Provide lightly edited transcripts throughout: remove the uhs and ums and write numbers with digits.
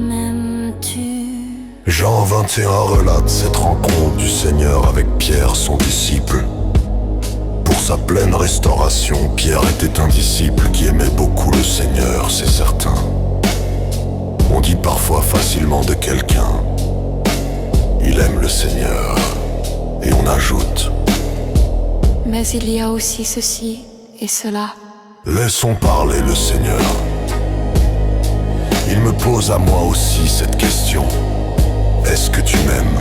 m'aimes-tu? Jean 21 relate cette rencontre du Seigneur avec Pierre, son disciple. Pour sa pleine restauration, Pierre était un disciple qui aimait beaucoup le Seigneur, c'est certain. On dit parfois facilement de quelqu'un: il aime le Seigneur. Et on ajoute: mais il y a aussi ceci et cela. laissons parler le Seigneur. Il me pose à moi aussi cette question: est-ce que tu m'aimes?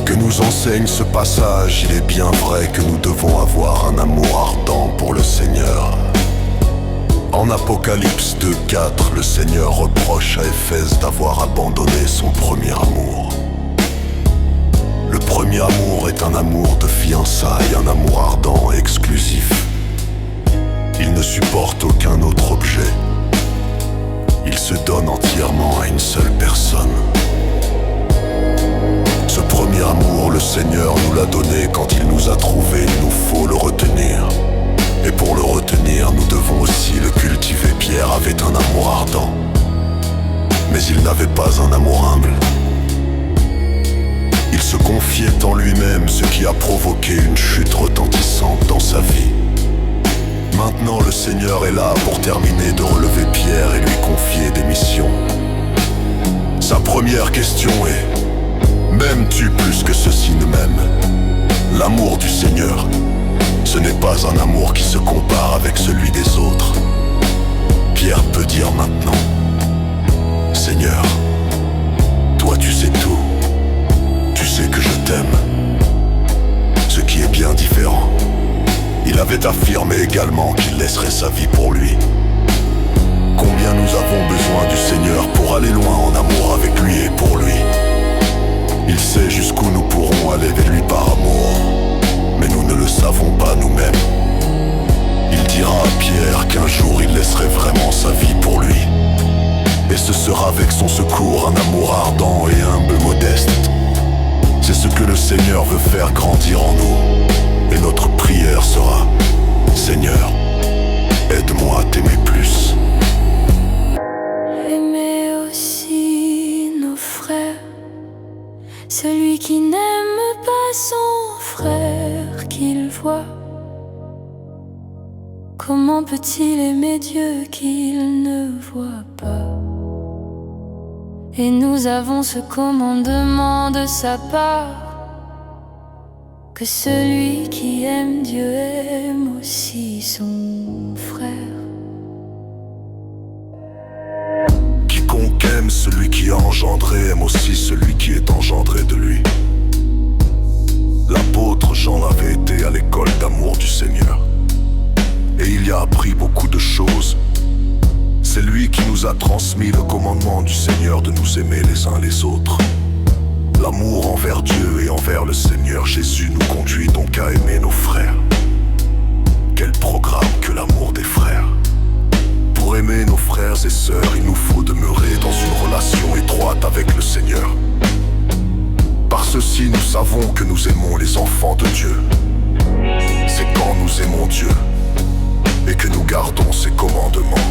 Que nous enseigne ce passage, il est bien vrai que nous devons avoir un amour ardent pour le Seigneur. En Apocalypse 2:4, le Seigneur reproche à Éphèse d'avoir abandonné son premier amour. Le premier amour est un amour de fiançailles, un amour ardent et exclusif. Il ne supporte aucun autre objet. Il se donne entièrement à une seule personne. Ce premier amour, le Seigneur nous l'a donné quand il nous a trouvés, il nous faut le retenir. Et pour le retenir, nous devons aussi le cultiver. Pierre avait un amour ardent, mais il n'avait pas un amour humble. Il se confiait en lui-même, ce qui a provoqué une chute retentissante dans sa vie. Maintenant, le Seigneur est là pour terminer de relever Pierre et lui confier des missions. Sa première question est: m'aimes-tu plus que ceci ne m'aime? L'amour du Seigneur, ce n'est pas un amour qui se compare avec celui des autres. Pierre peut dire maintenant: Seigneur, toi tu sais tout. Tu sais que je t'aime. Ce qui est bien différent. Il avait affirmé également qu'il laisserait sa vie pour lui. Combien nous avons besoin du Seigneur pour aller loin en amour avec lui et pour lui. Il sait jusqu'où nous pourrons aller vers lui par amour, mais nous ne le savons pas nous-mêmes. Il dira à Pierre qu'un jour il laisserait vraiment sa vie pour lui. Et ce sera avec son secours un amour ardent et humble, modeste. C'est ce que le Seigneur veut faire grandir en nous. Et notre prière sera: Seigneur, aide-moi à t'aimer plus. Aimer aussi nos frères. Celui qui n'aime pas son frère qu'il voit, comment peut-il aimer Dieu qu'il ne voit pas? Et nous avons ce commandement de sa part, que celui qui aime Dieu aime aussi son frère. Quiconque aime celui qui a engendré aime aussi celui qui est engendré de lui. L'apôtre Jean avait été à l'école d'amour du Seigneur, et il y a appris beaucoup de choses. C'est lui qui nous a transmis le commandement du Seigneur de nous aimer les uns les autres. L'amour envers Dieu et envers le Seigneur Jésus nous conduit donc à aimer nos frères. Quel programme que l'amour des frères! Pour aimer nos frères et sœurs, il nous faut demeurer dans une relation étroite avec le Seigneur. Par ceci, nous savons que nous aimons les enfants de Dieu. C'est quand nous aimons Dieu et que nous gardons ses commandements.